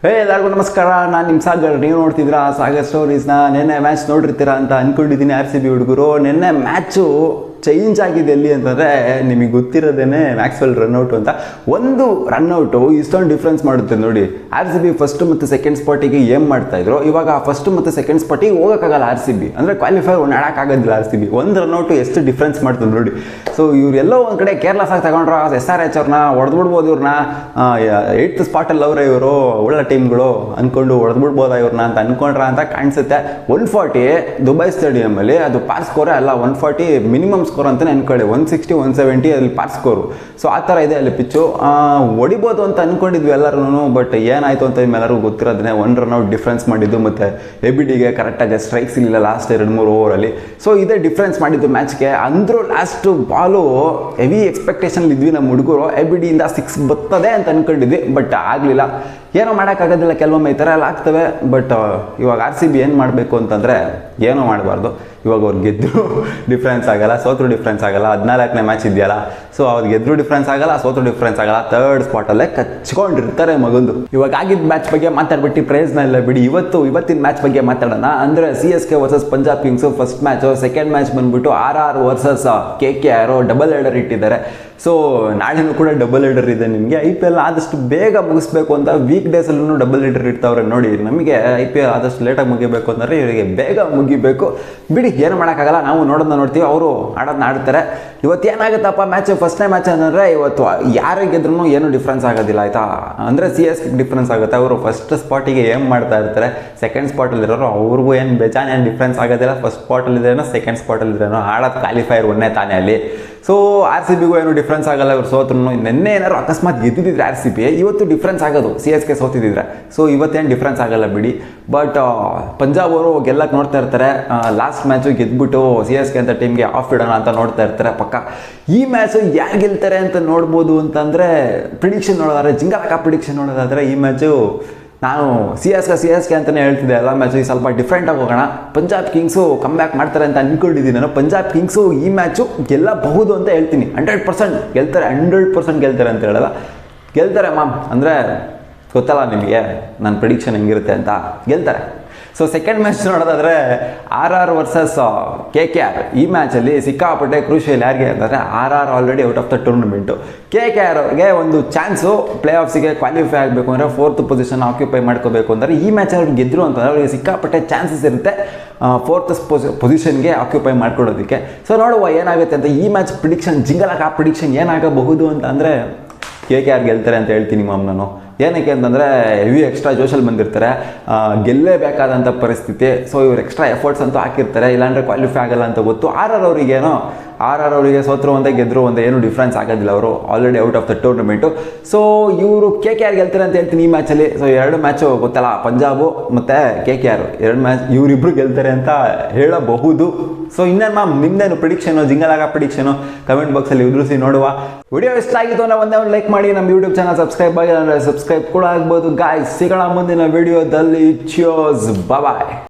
ಎಲ್ಲರಿಗೂ ನಮಸ್ಕಾರ. ನಾನು ನಿಮ್ಮ ಸಾಗರ್. ನೀವು ನೋಡ್ತಿದ್ದೀರಾ ಸಾಗರ್ ಸ್ಟೋರೀಸ್ನ. ನಿನ್ನೆ ಮ್ಯಾಚ್ ನೋಡಿರ್ತೀರಾ ಅಂತ ಅಂದ್ಕೊಂಡಿದ್ದೀನಿ. RCB ಹುಡುಗರು ನಿನ್ನೆ ಮ್ಯಾಚು ಚೇಂಜ್ ಆಗಿದೆ ಎಲ್ಲಿ ಅಂತಂದರೆ, ನಿಮಗೆ ಗೊತ್ತಿರೋದೇನೆ ಮ್ಯಾಕ್ಸ್ವೆಲ್ ರನ್ಔಟು ಅಂತ. ಒಂದು ರನ್ಔಟು ಇಷ್ಟೊಂದು ಡಿಫ್ರೆನ್ಸ್ ಮಾಡುತ್ತೆ ನೋಡಿ. RCB ಫಸ್ಟ್ ಮತ್ತು ಸೆಕೆಂಡ್ ಸ್ಪಾಟಿಗೆ ಏನು ಮಾಡ್ತಾಯಿದ್ರು, ಇವಾಗ ಫಸ್ಟ್ ಮತ್ತು ಸೆಕೆಂಡ್ ಸ್ಪಾಟಿಗೆ ಹೋಗೋಕ್ಕಾಗಲ್ಲ. RCB ಅಂದರೆ ಕ್ವಾಲಿಫೈರ್ ಆಡೋಕ್ಕಾಗೋದಿಲ್ಲ. RCB ಒಂದು ರನ್ಔಟು ಎಷ್ಟು ಡಿಫ್ರೆನ್ಸ್ ಮಾಡ್ತದೆ ನೋಡಿ. ಸೊ ಇವರೆಲ್ಲೋ ಒಂದು ಕಡೆ ಕೇರ್ಲೆಸ್ ಆಗಿ ತಗೊಂಡ್ರು. SRH ಅವ್ರನ್ನ ಹೊಡೆದ್ಬಿಡ್ಬೋದು, ಇವ್ರನ್ನ 8th ಸ್ಪಾಟಲ್ಲಿ ಅವರೇ ಇವರು ಒಳ್ಳೆ ಟೀಮ್ಗಳು ಅಂದ್ಕೊಂಡು ಹೊಡೆದ್ಬಿಡ್ಬೋದಾ ಇವ್ರನ್ನ ಅಂತ ಅಂದ್ಕೊಂಡ್ರ ಅಂತ ಕಾಣಿಸುತ್ತೆ. 140 ದುಬೈ ಸ್ಟೇಡಿಯಮಲ್ಲಿ ಅದು ಪಾರ್ ಸ್ಕೋರೇ ಅಲ್ಲ, 140 ಮಿನಿಮಮ್ ಸ್ಕೋರ್ ಅಂತಲೇ ಅನ್ಕೊಳ್ಳಿ. 160 170 ಅಲ್ಲಿ ಪಾರ್ ಸ್ಕೋರು. ಸೊ ಆ ಥರ ಇದೆ ಅಲ್ಲಿ ಪಿಚ್ಚು. ಹೊಡಿಬೋದು ಅಂತ ಅಂದ್ಕೊಂಡಿದ್ವಿ ಎಲ್ಲರೂ, ಬಟ್ ಏನಾಯಿತು ಅಂತ ನಿಮ್ಮೆಲ್ಲರಿಗೂ ಗೊತ್ತಿರೋದನ್ನೇ. 1 ರನ್ಔಟ್ ಡಿಫ್ರೆನ್ಸ್ ಮಾಡಿದ್ದು, ಮತ್ತು ABDಗೆ ಕರೆಕ್ಟಾಗಿ ಸ್ಟ್ರೈಕ್ಸ್ ಇಲ್ಲ ಲಾಸ್ಟ್ 2-3 ಓವರಲ್ಲಿ. ಸೊ ಇದೇ ಡಿಫ್ರೆನ್ಸ್ ಮಾಡಿದ್ದು ಮ್ಯಾಚ್ಗೆ. ಅಂದರೂ ಲಾಸ್ಟು ಬಾಲು ಹೆವಿ ಎಕ್ಸ್ಪೆಕ್ಟೇಷನ್ ಇದ್ವಿ ನಮ್ಮ ಹುಡುಗರು. ABDಯಿಂದ 6 ಬರ್ತದೆ ಅಂತ ಅಂದ್ಕೊಂಡಿದ್ವಿ, ಬಟ್ ಆಗಲಿಲ್ಲ. ಏನೋ ಮಾಡೋಕ್ಕಾಗೋದಿಲ್ಲ, ಕೆಲವೊಮ್ಮೆ ಈ ಥರ ಎಲ್ಲ ಆಗ್ತವೆ. ಬಟ್ ಇವಾಗ RCB ಏನು ಮಾಡಬೇಕು ಅಂತಂದರೆ, ಏನೋ ಮಾಡಬಾರ್ದು. ಇವಾಗ ಅವ್ರು ಗೆದ್ದರು ಡಿಫ್ರೆನ್ಸ್ ಆಗಲ್ಲ, ಸೋತ್ರು ಡಿಫ್ರೆನ್ಸ್ ಆಗಲ್ಲ. 14ನೇ ಮ್ಯಾಚ್ ಇದೆಯಲ್ಲ, ಸೊ ಅವ್ರು ಗೆದ್ದರು ಡಿಫ್ರೆನ್ಸ್ ಆಗಲ್ಲ, ಸೋತ್ರು ಡಿಫ್ರೆನ್ಸ್ ಆಗಲ್ಲ. 3rd ಸ್ಪಾಟಲ್ಲೇ ಕಚ್ಕೊಂಡಿರ್ತಾರೆ ಮಗಂದು. ಇವಾಗ ಆಗಿದ್ದ ಮ್ಯಾಚ್ ಬಗ್ಗೆ ಮಾತಾಡ್ಬಿಟ್ಟು ಪ್ರೈಸ್ನ ಇಲ್ಲ ಬಿಡಿ. ಇವತ್ತಿನ ಮ್ಯಾಚ್ ಬಗ್ಗೆ ಮಾತಾಡೋಣ. ಅಂದರೆ CSK versus Punjab Kings first match. Second match ಬಂದುಬಿಟ್ಟು RR versus KKR double header ಇಟ್ಟಿದ್ದಾರೆ. ಸೊ ನಾಳೆನೂ ಕೂಡ ಡಬಲ್ ಹೆಡರ್ ಇದೆ ನಿಮಗೆ. IPL ಆದಷ್ಟು ಬೇಗ ಮುಗಿಸ್ಬೇಕು ಅಂತ ವೀಕ್ ಡೇಸಲ್ಲೂ ಡಬಲ್ ಹೆಡರ್ ಇಡ್ತಾವ್ರೆ ನೋಡಿ. ನಮಗೆ IPL ಆದಷ್ಟು ಲೇಟಾಗಿ ಮುಗಿಬೇಕು ಅಂದರೆ ಇವರಿಗೆ ಬೇಗ ಮುಗಿಬೇಕು ಬಿಡಿ. ಏನು ಮಾಡೋಕ್ಕಾಗಲ್ಲ, ನಾವು ನೋಡೋದನ್ನ ನೋಡ್ತೀವಿ, ಅವರು ಆಡೋದನ್ನ ಆಡ್ತಾರೆ. ಇವತ್ತು ಏನಾಗುತ್ತಪ್ಪ ಮ್ಯಾಚ್, ಫಸ್ಟ್ನೇ ಮ್ಯಾಚ್ ಅಂದರೆ ಇವತ್ತು ಯಾರೇ ಗೆದ್ರೂ ಏನೂ ಡಿಫ್ರೆನ್ಸ್ ಆಗೋದಿಲ್ಲ ಆಯಿತಾ. ಅಂದರೆ CSK ಡಿಫ್ರೆನ್ಸ್ ಆಗುತ್ತೆ. ಅವರು ಫಸ್ಟ್ ಸ್ಪಾಟಿಗೆ ಏನು ಮಾಡ್ತಾ ಇರ್ತಾರೆ, ಸೆಕೆಂಡ್ ಸ್ಪಾಟಲ್ಲಿರೋರು ಅವ್ರಿಗೂ ಏನು ಬೇಜಾನೇನು ಡಿಫ್ರೆನ್ಸ್ ಆಗೋದಿಲ್ಲ. ಫಸ್ಟ್ ಸ್ಪಾಟಲ್ಲಿದ್ರೇನೋ ಸೆಕೆಂಡ್ ಸ್ಪಾಟಲ್ಲಿದ್ರೇನೋ ಆಡೋದು ಕ್ವಾಲಿಫೈರ್ ಒಂದೇ ತಾನೇ ಅಲ್ಲಿ. ಸೊ RCBಗೂ ಏನು ಡಿಫ್ರೆನ್ಸ್ ಆಗಲ್ಲ. ಇವ್ರು ಸೋತ್ರು. ನಿನ್ನೆ ಏನಾದ್ರು ಅಕಸ್ಮಾತ್ ಗೆದ್ದಿದ್ರೆ RCB, ಇವತ್ತು ಡಿಫ್ರೆನ್ಸ್ ಆಗೋದು CSK ಸೋತಿದ್ದಿದ್ರೆ. ಸೊ ಇವತ್ತೇನು ಡಿಫ್ರೆನ್ಸ್ ಆಗಲ್ಲ ಬಿಡಿ. ಬಟ್ ಪಂಜಾಬ್ ಅವರು ಗೆಲ್ಲಕ್ಕೆ ನೋಡ್ತಾ ಇರ್ತಾರೆ. ಲಾಸ್ಟ್ ಮ್ಯಾಚು ಗೆದ್ಬಿಟ್ಟು CSK ಅಂತ ಟೀಮ್ಗೆ ಆಫ್ ಇಡೋಣ ಅಂತ ನೋಡ್ತಾ ಇರ್ತಾರೆ ಪಕ್ಕ. ಈ ಮ್ಯಾಚು ಯಾರು ಗೆಲ್ತಾರೆ ಅಂತ ನೋಡ್ಬೋದು ಅಂತಂದರೆ, ಪ್ರಿಡಿಕ್ಷನ್ ನೋಡೋದಾದ್ರೆ, ಜಿಂಗಾಲಕ ಪ್ರಿಡಿಕ್ಷನ್ ನೋಡೋದಾದರೆ ಈ ಮ್ಯಾಚು ನಾನು CSK ಅಂತಲೇ ಹೇಳ್ತಿದ್ದೆ. ಎಲ್ಲ ಮ್ಯಾಚು ಈ ಸ್ವಲ್ಪ ಡಿಫ್ರೆಂಟಾಗಿ ಹೋಗೋಣ. ಪಂಜಾಬ್ ಕಿಂಗ್ಸು ಕಮ್ ಬ್ಯಾಕ್ ಮಾಡ್ತಾರೆ ಅಂತ ಅಂದ್ಕೊಂಡಿದ್ದೀನಿ ನಾನು. ಪಂಜಾಬ್ ಕಿಂಗ್ಸು ಈ ಮ್ಯಾಚು ಗೆಲ್ಲಬಹುದು ಅಂತ ಹೇಳ್ತೀನಿ. 100% ಗೆಲ್ತಾರೆ, 100% ಗೆಲ್ತಾರೆ ಅಂತ ಹೇಳಲ್ಲ, ಗೆಲ್ತಾರೆ ಮ್ಯಾಮ್. ಅಂದರೆ ಗೊತ್ತಲ್ಲ ನಿಮಗೆ ನನ್ನ ಪ್ರಿಡಿಕ್ಷನ್ ಹೆಂಗಿರುತ್ತೆ ಅಂತ. ಗೆಲ್ತಾರೆ. ಸೊ ಸೆಕೆಂಡ್ ಮ್ಯಾಚ್ ನೋಡೋದಾದರೆ RR ವರ್ಸಸ್ KKR. ಈ ಮ್ಯಾಚಲ್ಲಿ ಸಿಕ್ಕಾಪಟ್ಟೆ ಕ್ರೂಷಿಯಲ್ ಯಾರಿಗೆ ಅಂತಂದರೆ, RR already out of the tournament. KKRಗೆ ಒಂದು ಚಾನ್ಸು ಪ್ಲೇ ಆಫ್ಸಿಗೆ ಕ್ವಾಲಿಫೈ ಆಗಬೇಕು ಅಂದರೆ, 4th ಪೊಸಿಷನ್ ಆಕ್ಯುಪೈ ಮಾಡ್ಕೋಬೇಕು ಅಂದರೆ, ಈ ಮ್ಯಾಚ್ ಅವ್ರಿಗೆ ಗೆದ್ದರು ಅಂತಂದರೆ ಅವರಿಗೆ ಸಿಕ್ಕಾಪಟ್ಟೆ ಚಾನ್ಸಸ್ ಇರುತ್ತೆ 4th ಪೊಸಿಷನ್ಗೆ ಆಕ್ಯುಪೈ ಮಾಡ್ಕೊಡೋದಕ್ಕೆ. ಸೊ ನೋಡುವ ಏನಾಗುತ್ತೆ ಅಂತ. ಈ ಮ್ಯಾಚ್ ಪ್ರಿಡಿಕ್ಷನ್, ಜಿಂಗಲಾಕ ಪ್ರಿಡಿಕ್ಷನ್ ಏನಾಗಬಹುದು ಅಂತ ಅಂದರೆ, KKR ಗೆಲ್ತಾರೆ ಅಂತ ಹೇಳ್ತೀನಿ ಮ್ಯಾಮ್ ನಾನು. ಏನಕ್ಕೆ ಅಂತಂದರೆ ಹೆವಿ ಎಕ್ಸ್ಟ್ರಾ ಜೋಶಲ್ಲಿ ಬಂದಿರ್ತಾರೆ, ಗೆಲ್ಲೇಬೇಕಾದಂಥ ಪರಿಸ್ಥಿತಿ. ಸೊ ಇವ್ರು ಎಕ್ಸ್ಟ್ರಾ ಎಫರ್ಟ್ಸ್ ಅಂತೂ ಹಾಕಿರ್ತಾರೆ, ಇಲ್ಲಾಂದರೆ ಕ್ವಾಲಿಫೈ ಆಗಲ್ಲ ಅಂತ ಗೊತ್ತು. RR ಅವರಿಗೆ ಸೋತ್ರು ಅಂತ ಗೆದ್ದರು ಅಂತ ಏನು ಡಿಫ್ರೆನ್ಸ್ ಆಗೋದಿಲ್ಲ. ಅವರು already out of the tournament. So ಇವರು KKR ಗೆಲ್ತಾರೆ ಅಂತ ಹೇಳ್ತೀನಿ ಈ ಮ್ಯಾಚಲ್ಲಿ. ಸೊ 2 ಮ್ಯಾಚು ಗೊತ್ತಲ್ಲ, ಪಂಜಾಬು ಮತ್ತು KKR 2 ಮ್ಯಾಚ್ ಇವರಿಬ್ಬರು ಗೆಲ್ತಾರೆ ಅಂತ ಹೇಳಬಹುದು. ಸೊ ಇನ್ನೇನು ಮ್ಯಾಮ್, ನಿಮ್ದೇನು ಪ್ರಿಡಿಕ್ಷನು, ಜಿಂಗಲಾಗ ಪ್ರಿಡಿಕ್ಷನು ಕಮೆಂಟ್ ಬಾಕ್ಸಲ್ಲಿ ಉದುರಿಸಿ ನೋಡುವ. ವಿಡಿಯೋ ಇಷ್ಟ ಆಗಿತ್ತು ಅಂದರೆ ಒಂದೇ ಒಂದು ಲೈಕ್ ಮಾಡಿ. ನಮ್ಮ ಯೂಟ್ಯೂಬ್ ಚಾನಲ್ ಸಬ್ಸ್ಕ್ರೈಬ್ ಆಗಿಲ್ಲ ಅಂದರೆ ಸಬ್ಸ್ಕ್ರೈಬ್ ಕೂಡ ಆಗ್ಬೋದು ಗಾಯ್ಸ್. ಸಿಗೋಣ ಮುಂದಿನ ವಿಡಿಯೋದಲ್ಲಿ. ಚಿಯರ್ಸ್, ಬಾಯ್.